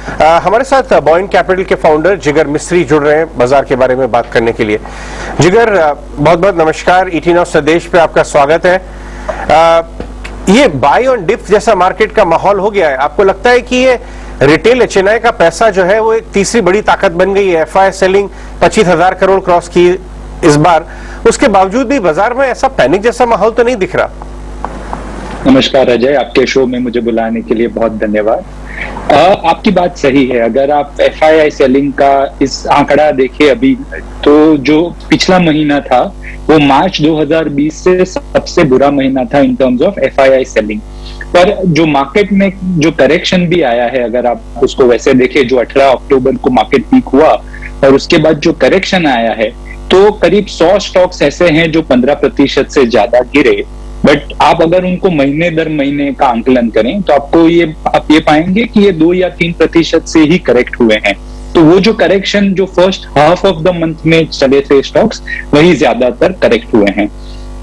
हमारे साथ बॉइंट कैपिटल के फाउंडर जिगर मिस्त्री जुड़ रहे हैं बाजार के बारे में बात करने के लिए। जिगर, बहुत बहुत नमस्कार। 18 ऑफ संदेश पे आपका स्वागत है। ये बाय ऑन डिप जैसा मार्केट का माहौल हो गया है, आपको लगता है कि ये रिटेल एचएनआई का पैसा जो है वो एक तीसरी बड़ी ताकत बन गई है? एफआई सेलिंग 25,000 करोड़ क्रॉस की इस बार, उसके बावजूद भी बाजार में ऐसा पैनिक जैसा माहौल तो नहीं दिख रहा। नमस्कार अजय, आपके शो में मुझे बुलाने के लिए बहुत धन्यवाद। आपकी बात सही है। अगर आप एफआईआई सेलिंग का इस आंकड़ा देखें अभी, तो जो पिछला महीना था वो मार्च 2020 से सबसे बुरा महीना था in terms of FII selling. पर जो मार्केट में जो करेक्शन भी आया है, अगर आप उसको वैसे देखें, जो 18 अक्टूबर को मार्केट पीक हुआ और उसके बाद जो करेक्शन आया है, तो करीब 100 स्टॉक्स ऐसे हैं जो 15% से ज्यादा गिरे। बट आप अगर उनको महीने दर महीने का आंकलन करें तो आप ये पाएंगे कि ये 2 या 3% से ही करेक्ट हुए हैं। तो वो जो करेक्शन जो first half of the month में चले थे स्टॉक्स, वही ज्यादातर करेक्ट हुए हैं।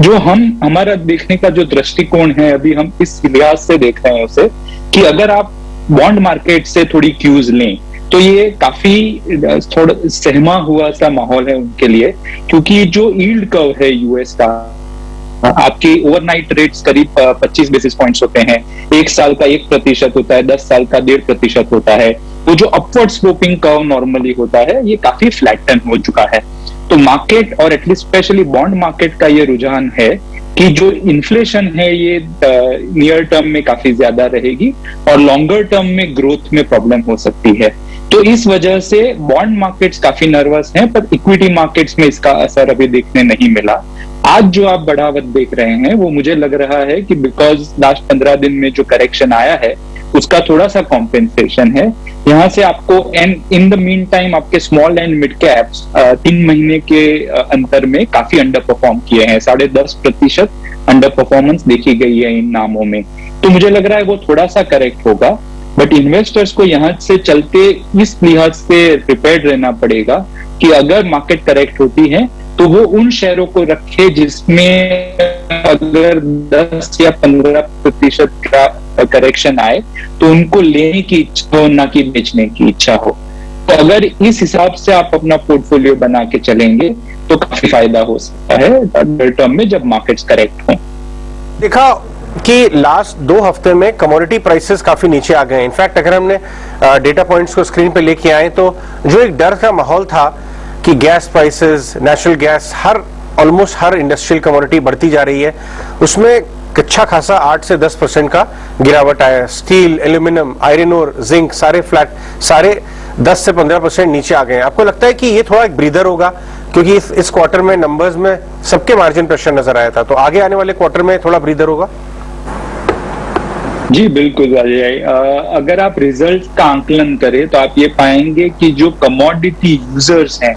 जो हमारा देखने का जो दृष्टिकोण है, अभी हम इस लिहाज से देख रहे हैं उसे कि अगर आप बॉन्ड मार्केट से थोड़ी क्यूज लें तो ये काफी थोड़ा सहमा हुआ सा माहौल है उनके लिए, क्योंकि जो यील्ड कर्व है यूएस का, आपकी ओवरनाइट रेट्स करीब 25 बेसिस पॉइंट्स होते हैं, 1 साल का 1% होता है, 10 साल का 1.5% होता है। वो जो अपवर्ड स्लोपिंग कर्व नॉर्मली होता है, ये काफी फ्लैटन हो चुका है। तो मार्केट और एटलीस्ट स्पेशली बॉन्ड मार्केट का ये रुझान है कि जो इन्फ्लेशन है ये नियर टर्म में काफी ज्यादा रहेगी और लॉन्गर टर्म में ग्रोथ में प्रॉब्लम हो सकती है। तो इस वजह से बॉन्ड मार्केट्स काफी नर्वस हैं, पर इक्विटी मार्केट्स में इसका असर अभी देखने नहीं मिला। आज जो आप बढ़ावत देख रहे हैं वो मुझे लग रहा है कि बिकॉज लास्ट 15 दिन में जो करेक्शन आया है उसका थोड़ा सा कॉम्पेंसेशन है। यहाँ से आपको इन द मीन टाइम आपके स्मॉल एंड मिड कैप्स 3 महीने के अंतर में काफी अंडर परफॉर्म किए हैं। 10.5% अंडर परफॉर्मेंस देखी गई है इन नामों में। तो मुझे लग रहा है वो थोड़ा सा करेक्ट होगा, बट इन्वेस्टर्स को यहाँ से चलते इस लिहाज से प्रिपेयर्ड रहना पड़ेगा कि अगर मार्केट करेक्ट होती है तो वो उन शेयरों को रखे जिसमें अगर 10 या 15% का करेक्शन आए तो उनको लेने की इच्छा हो, ना कि बेचने की इच्छा हो। तो अगर इस हिसाब से आप अपना पोर्टफोलियो बना के चलेंगे तो काफी फायदा हो सकता है टर्म में जब मार्केट्स करेक्ट हों। देखा कि लास्ट 2 हफ्ते में कमोडिटी प्राइसेस काफी नीचे आ गए हैं। इनफैक्ट अगर हमने डेटा पॉइंट्स को स्क्रीन पे लेके आए तो जो एक डर का माहौल था कि gas prices, natural gas, almost हर इंडस्ट्रियल कमोडिटी बढ़ती जा रही है, उसमें अच्छा खासा 8 से 10% का गिरावट आया। Steel, aluminium, iron ore, zinc सारे 10 से 15% नीचे आ गए हैं। आपको लगता है कि ये थोड़ा एक ब्रीदर होगा, क्योंकि इस क्वार्टर में नंबर्स में सबके मार्जिन प्रेशर नजर आया था, तो आगे आने वाले क्वार्टर में थोड़ा ब्रीदर होगा? जी बिल्कुल अजय, अगर आप रिजल्ट का आंकलन करें तो आप ये पाएंगे कि जो कमोडिटी यूजर्स हैं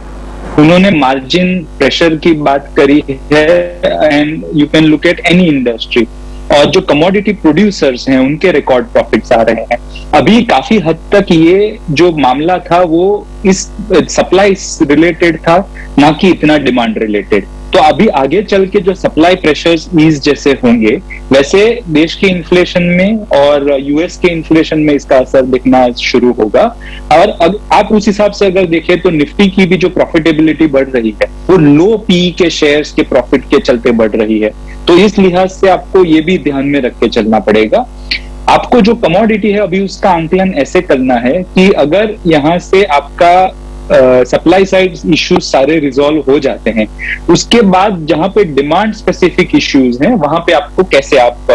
उन्होंने मार्जिन प्रेशर की बात करी है, and you can look at any industry. और जो कमोडिटी प्रोड्यूसर्स हैं उनके रिकॉर्ड प्रॉफिट्स आ रहे हैं। अभी काफी हद तक ये जो मामला था वो इस सप्लाई रिलेटेड था, ना कि इतना डिमांड रिलेटेड। तो अभी आगे चल के जो सप्लाई प्रेशर्स ईज जैसे होंगे, वैसे देश के इन्फ्लेशन में और यूएस के इन्फ्लेशन में इसका असर दिखना शुरू होगा। और अब आप उस हिसाब से अगर देखें तो निफ्टी की भी जो प्रॉफिटेबिलिटी बढ़ रही है वो लो पी के शेयर्स के प्रॉफिट के चलते बढ़ रही है। तो इस लिहाज से आपको ये भी ध्यान में रख के चलना पड़ेगा। आपको जो कमोडिटी है अभी उसका आंकलन ऐसे करना है कि अगर यहाँ से आपका सप्लाई साइड इश्यूज सारे रिजॉल्व हो जाते हैं, उसके बाद जहां पे डिमांड स्पेसिफिक इश्यूज हैं वहां पे आपको कैसे आप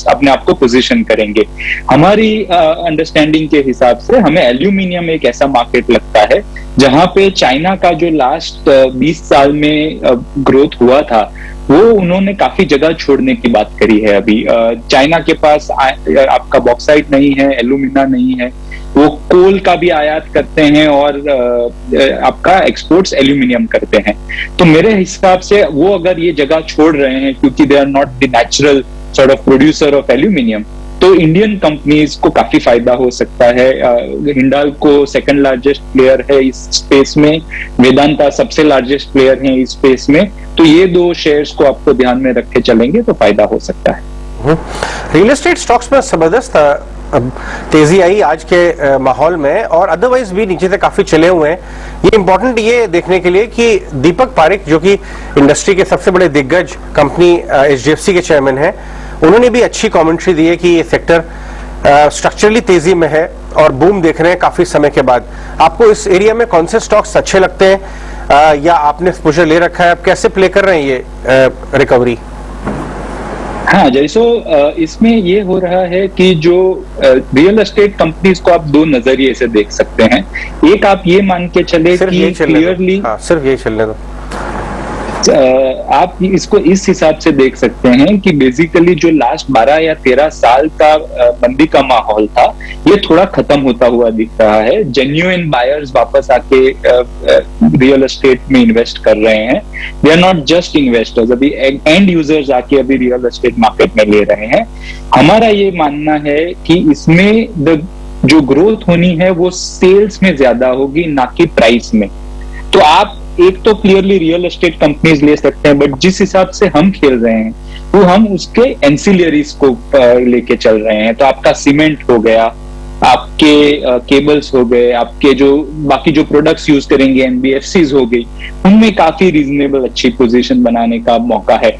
अपने आप को पोजीशन करेंगे। हमारी अंडरस्टैंडिंग के हिसाब से हमें एल्यूमिनियम एक ऐसा मार्केट लगता है जहां पे चाइना का जो लास्ट 20 साल में ग्रोथ हुआ था वो उन्होंने काफी जगह छोड़ने की बात करी है। अभी चाइना के पास आपका बॉक्साइट नहीं है, एल्यूमिना नहीं है, वो कोल का भी आयात करते हैं और आपका एक्सपोर्ट्स एल्यूमिनियम करते हैं। तो मेरे हिसाब से वो अगर ये जगह छोड़ रहे हैं क्योंकि they are not the natural sort of producer of aluminium, तो इंडियन कंपनीज को काफी फायदा हो सकता है। हिंडाल्को सेकंड लार्जेस्ट प्लेयर है इस स्पेस में, वेदांता सबसे लार्जेस्ट प्लेयर है इस स्पेस में। तो ये 2 शेयर्स को आपको ध्यान में रख के चलेंगे तो फायदा हो सकता है। रियल एस्टेट स्टॉक्स में जबरदस्त तेजी आई आज के माहौल में, और अदरवाइज भी नीचे से काफी चले हुए हैं। ये इंपॉर्टेंट ये देखने के लिए कि दीपक पारेख जो कि इंडस्ट्री के सबसे बड़े दिग्गज कंपनी HDFC के चेयरमैन हैं, उन्होंने भी अच्छी कमेंट्री दी है कि ये सेक्टर स्ट्रक्चरली तेजी में है और बूम देख रहे हैं काफी समय के बाद। आपको इस एरिया में कौन से स्टॉक्स अच्छे लगते हैं, या आपने एक्सपोजर ले रखा है, आप कैसे प्ले कर रहे हैं ये रिकवरी? हाँ जैसो इसमें ये हो रहा है कि जो रियल एस्टेट कंपनीज को आप दो नजरिए से देख सकते हैं। एक आप ये मान के चले कि क्लियरली सिर्फ यही चलने दो, आप इसको इस हिसाब से देख सकते हैं कि बेसिकली जो लास्ट 12 या 13 साल का मंदी का माहौल था, ये थोड़ा खत्म होता हुआ दिख रहा है। जेन्युइन बायर्स वापस आके रियल एस्टेट में इन्वेस्ट कर रहे हैं। They are not just investors, अभी एंड यूजर्स आके अभी रियल एस्टेट मार्केट में ले रहे हैं। हमारा ये मानना है कि इसमें जो ग्रोथ होनी है वो सेल्स में ज्यादा होगी, ना कि प्राइस में। तो आप एक तो क्लियरली रियल एस्टेट कंपनीज ले सकते हैं, बट जिस हिसाब से हम खेल रहे हैं वो हम उसके एंसिलरीज को लेके चल रहे हैं। तो आपका सीमेंट हो गया, आपके केबल्स हो गए, आपके जो बाकी जो प्रोडक्ट्स यूज करेंगे NBFCs हो गई, उनमें काफी रीजनेबल अच्छी पोजीशन बनाने का मौका है।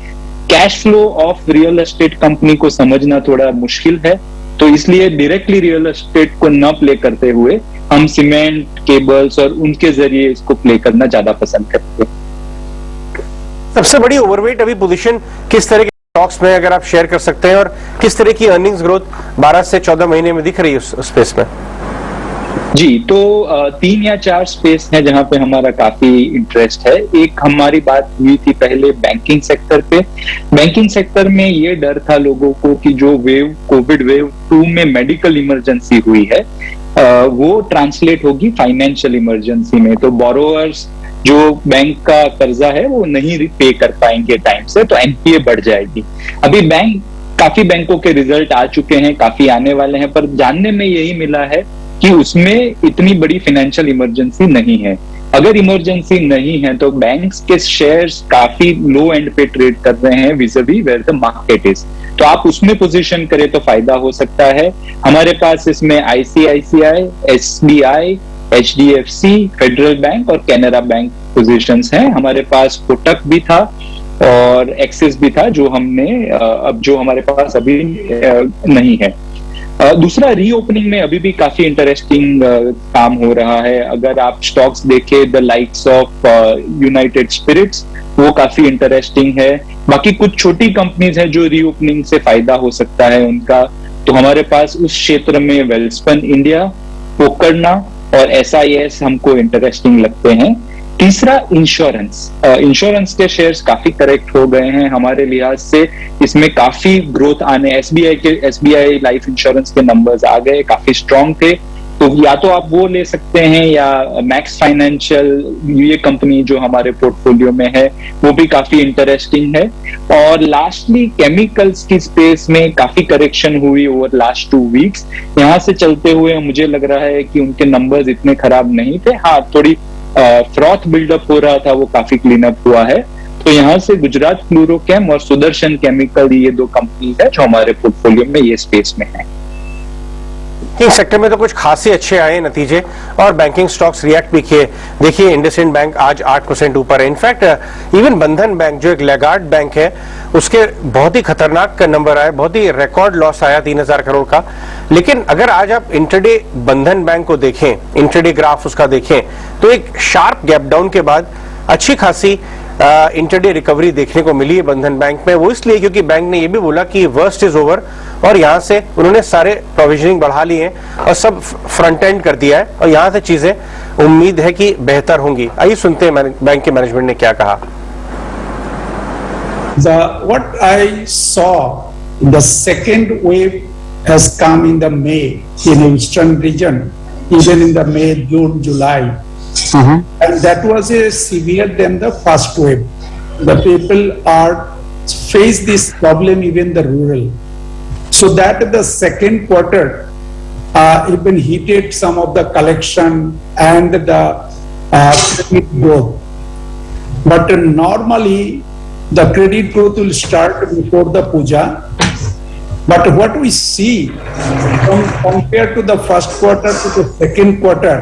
Cash flow of real estate company को समझना थोड़ा मुश्किल है, तो इसलिए डायरेक्टली रियल एस्टेट को न प्ले करते हुए हम सीमेंट, केबल्स और उनके जरिए इसको प्ले करना ज्यादा पसंद करते हैं। सबसे बड़ी ओवरवेट अभी पोजीशन किस तरह के स्टॉक्स में अगर आप शेयर कर सकते हैं, और किस तरह की अर्निंग्स ग्रोथ 12 से 14 महीने में दिख रही है उस स्पेस में? जी, तो 3 या 4 स्पेस है जहां पे हमारा काफी इंटरेस्ट है। एक हमारी बात हुई थी पहले बैंकिंग सेक्टर पे। बैंकिंग सेक्टर में ये डर था लोगों को कि जो कोविड वेव 2 में मेडिकल इमरजेंसी हुई है, वो ट्रांसलेट होगी फाइनेंशियल इमरजेंसी में। तो बोरोअर्स जो बैंक का कर्जा है वो नहीं पे कर पाएंगे टाइम से, तो NPA बढ़ जाएगी। अभी काफी बैंकों के रिजल्ट आ चुके हैं, काफी आने वाले हैं, पर जानने में यही मिला है कि उसमें इतनी बड़ी फाइनेंशियल इमरजेंसी नहीं है। अगर इमरजेंसी नहीं है तो बैंक्स के शेयर्स काफी लो एंड पे ट्रेड कर रहे हैं विज़-अ-वी वेयर द मार्केट इज। तो आप उसमें पोजीशन करें तो फायदा हो सकता है। हमारे पास इसमें ICICI, SBI, HDFC, federal bank और कैनरा बैंक पोजीशंस हैं। हमारे पास कोटक भी था और एक्सिस भी था, जो हमने अब जो हमारे पास अभी नहीं है। दूसरा, रीओपनिंग में अभी भी काफी इंटरेस्टिंग काम हो रहा है। अगर आप स्टॉक्स देखें, the likes of United Spirits, वो काफी इंटरेस्टिंग है। बाकी कुछ छोटी कंपनीज हैं जो रीओपनिंग से फायदा हो सकता है उनका। तो हमारे पास उस क्षेत्र में वेल्सपन इंडिया, पोकरना और SIS हमको इंटरेस्टिंग लगते हैं। तीसरा, इंश्योरेंस के शेयर्स काफी करेक्ट हो गए हैं हमारे लिहाज से। इसमें काफी ग्रोथ आने, SBI लाइफ इंश्योरेंस के नंबर्स आ गए, काफी स्ट्रांग थे। तो या तो आप वो ले सकते हैं, या मैक्स फाइनेंशियल, ये कंपनी जो हमारे पोर्टफोलियो में है वो भी काफी इंटरेस्टिंग है। और लास्टली, केमिकल्स की स्पेस में काफी करेक्शन हुई ओवर लास्ट 2 वीक्स। यहाँ से चलते हुए मुझे लग रहा है कि उनके नंबर्स इतने खराब नहीं थे। हाँ, थोड़ी फ्रॉथ बिल्डअप हो रहा था, वो काफी क्लीन अप हुआ है। तो यहाँ से गुजरात फ्लोरोकेम और सुदर्शन केमिकल, ये 2 कंपनीज है जो हमारे पोर्टफोलियो में ये स्पेस में है। बैंकिंग सेक्टर में तो कुछ खासे अच्छे आए नतीजे, और बैंकिंग स्टॉक्स रिएक्ट भी किए। देखिए, इंडसइंड बैंक आज 8% ऊपर है। इनफैक्ट इवन बंधन बैंक जो एक लैगार्ड बैंक है, उसके बहुत ही खतरनाक नंबर आए, बहुत ही रिकॉर्ड लॉस आया 3000 करोड़ का। लेकिन अगर आज आप इंट्राडे बंधन बैंक को देखें, इंट्राडे ग्राफ उसका देखें, तो एक शार्प गैप डाउन के बाद अच्छी खासी इंट्राडे रिकवरी देखने को मिली है बंधन बैंक में। वो इसलिए क्योंकि बैंक ने ये भी बोला कि वर्स्ट इज ओवर, और यहां से उन्होंने सारे प्रोविजनिंग बढ़ा लिए हैं और सब फ्रंट एंड कर दिया है, और यहां से चीजें उम्मीद है कि बेहतर होंगी। आइए सुनते हैं बैंक के मैनेजमेंट ने क्या कहा। What I saw, the second wave has come in the May in Eastern region, even in the May, June, July. And that was a severe than the first wave. The people are face this problem, even the rural. So that the second quarter even heated some of the collection and the credit growth. But normally the credit growth will start before the puja, But what we see compared to the first quarter to the second quarter,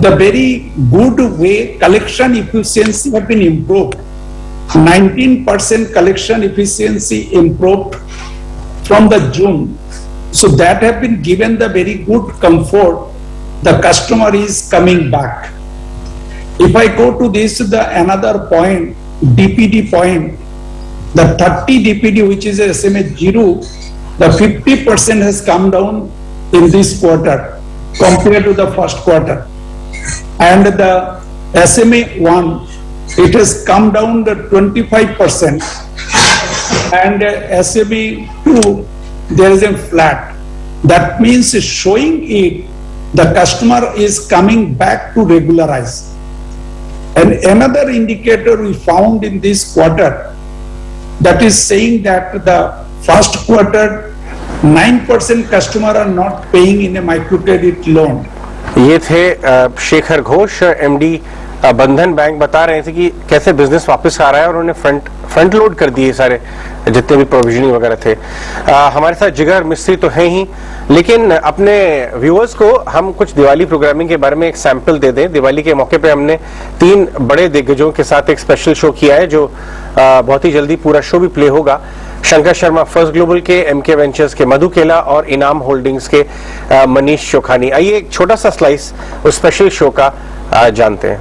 the very good way collection efficiency have been improved. 19% collection efficiency improved from the June. So that have been given the very good comfort. The customer is coming back. If I go to this, another point, DPD point, the 30 DPD, which is a SMA 0, the 50% has come down in this quarter compared to the first quarter. And the SMA 1, it has come down to 25%. And SMA 2, there is a flat. That means showing it, the customer is coming back to regularize. And another indicator we found in this quarter, that is saying that the first quarter 9% customer are not paying in a microcredit loan. ये थे Shekhar Ghosh, MD बंधन bank, बता रहे थे कि कैसे business वापस आ रहा है और उन्होंने फ्रंट लोड कर दिए सारे जितने भी प्रोविजनिंग वगैरह थे। हमारे साथ जिगर मिस्त्री तो हैं ही, लेकिन अपने व्यूअर्स को हम कुछ दिवाली प्रोग्रामिंग के बारे में एक सैंपल दे दें। दिवाली के मौके पे हमने 3 बड़े दिग्गजों के साथ एक स्पेशल शो किया है, जो बहुत ही जल्दी पूरा शो भी प्ले होगा। शंकर शर्मा फर्स्ट ग्लोबल के, एमके वेंचर्स के मधु केला और इनाम होल्डिंग्स के मनीष चोखानी। आइए एक छोटा सा स्लाइस उस स्पेशल शो का जानते हैं।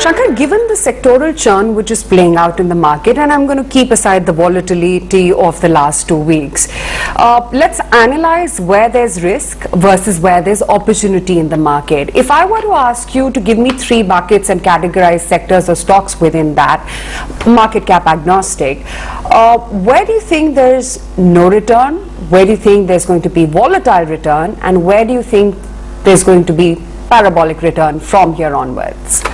Shankar, given the sectoral churn which is playing out in the market, and I'm going to keep aside the volatility of the last 2 weeks, let's analyze where there's risk versus where there's opportunity in the market. If I were to ask you to give me 3 buckets and categorize sectors or stocks within that, market cap agnostic, where do you think there's no return? Where do you think there's going to be volatile return? And where do you think there's going to be parabolic return from here onwards?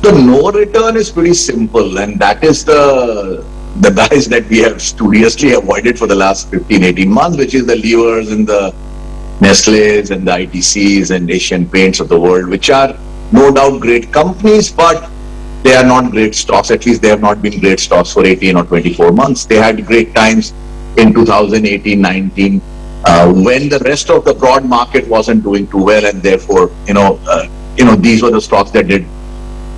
The no return is pretty simple, and that is the guys that we have studiously avoided for the last 15-18 months, which is the Levers and the Nestle's and the ITCs and Asian Paints of the world, which are no doubt great companies, but they are not great stocks. At least they have not been great stocks for 18 or 24 months. They had great times in 2018-19 when the rest of the broad market wasn't doing too well, and therefore, these were the stocks that did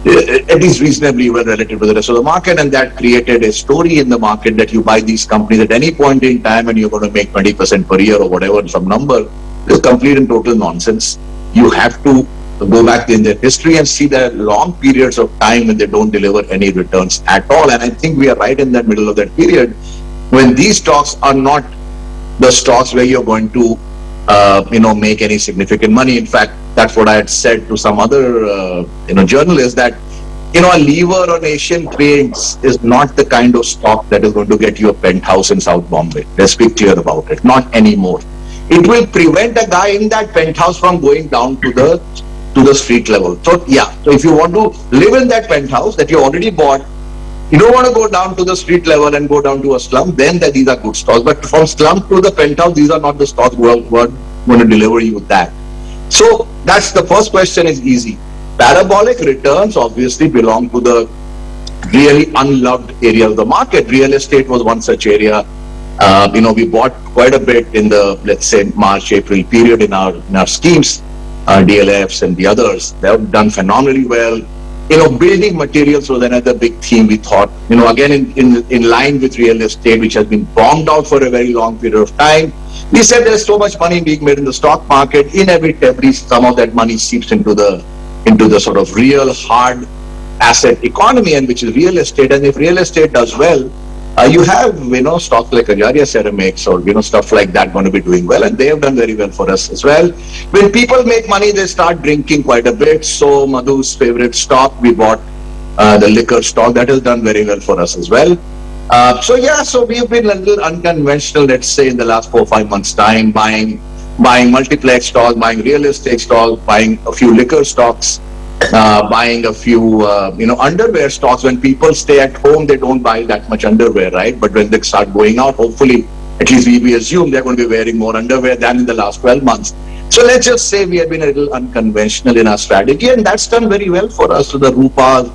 at least reasonably well relative to the rest of the market, and that created a story in the market that you buy these companies at any point in time and you're going to make 20% per year or whatever, some number. Is complete and total nonsense. You have to go back in their history and see the long periods of time when they don't deliver any returns at all. And I think we are right in the middle of that period when these stocks are not the stocks where you're going to make any significant money. In fact, that's what I had said to some other journalists, that a Lever on Asian Paints is not the kind of stock that is going to get you a penthouse in South Bombay. Let's be clear about it. Not anymore. It will prevent a guy in that penthouse from going down to the street level. So if you want to live in that penthouse that you already bought, you don't want to go down to the street level and go down to a slum, then these are good stocks. But from slum to the penthouse, these are not the stocks who are going to deliver you that. So that's the first question, is easy. Parabolic returns obviously belong to the really unloved area of the market. Real estate was one such area. We bought quite a bit in the, let's say, March-April period in our schemes, DLFs and the others. They have done phenomenally well. Building materials was another big theme, we thought. Again, in line with real estate, which has been bombed out for a very long period of time. We said there's so much money being made in the stock market. Inevitably, some of that money seeps into the sort of real hard asset economy, and which is real estate. And if real estate does well, you have stocks like Ajaria Ceramics or stuff like that going to be doing well, and they have done very well for us as well. When people make money, they start drinking quite a bit. So Madhu's favorite stock, we bought the liquor stock, that has done very well for us as well. So we've been a little unconventional, let's say, in the last 4 or 5 months' time, buying multiplex stocks, buying real estate stocks, buying a few liquor stocks, buying a few underwear stocks. When people stay at home, they don't buy that much underwear, right? But when they start going out, hopefully, at least we assume they're going to be wearing more underwear than in the last 12 months. So let's just say we have been a little unconventional in our strategy, and that's done very well for us. So the rupees,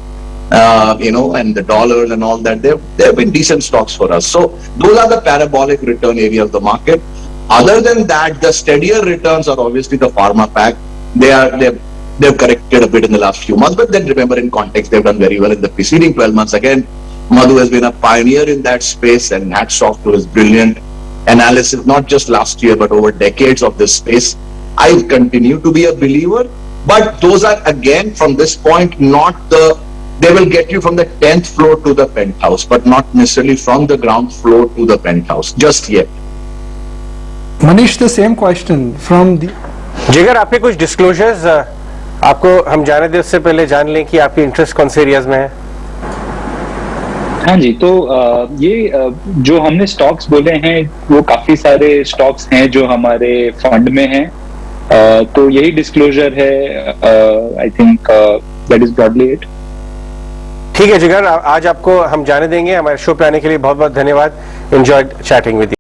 and the dollars and all that, they've been decent stocks for us. So those are the parabolic return area of the market. Other than that, the steadier returns are obviously the pharma pack. They've corrected a bit in the last few months, but then remember, in context, they've done very well in the preceding 12 months. Again, Madhu has been a pioneer in that space, and hats off to his brilliant analysis, not just last year, but over decades of this space. I continue to be a believer, but those are, again, from this point, they will get you from the 10th floor to the penthouse, but not necessarily from the ground floor to the penthouse, just yet. Manish, the same question from the... जिगर, आपके कुछ disclosures आपको हम जाने दें उससे पहले जान लें कि आपकी इंटरेस्ट कौन से एरियाज में है? हाँ जी, तो ये जो हमने स्टॉक्स बोले हैं वो काफी सारे स्टॉक्स हैं जो हमारे फंड में हैं, तो यही डिस्क्लोजर है. I think that is broadly it. ठीक है जिगर, आज आपको हम जाने देंगे. हमारे शो पे आने के लिए बहुत बहुत धन्यवाद. Enjoyed chatting with you.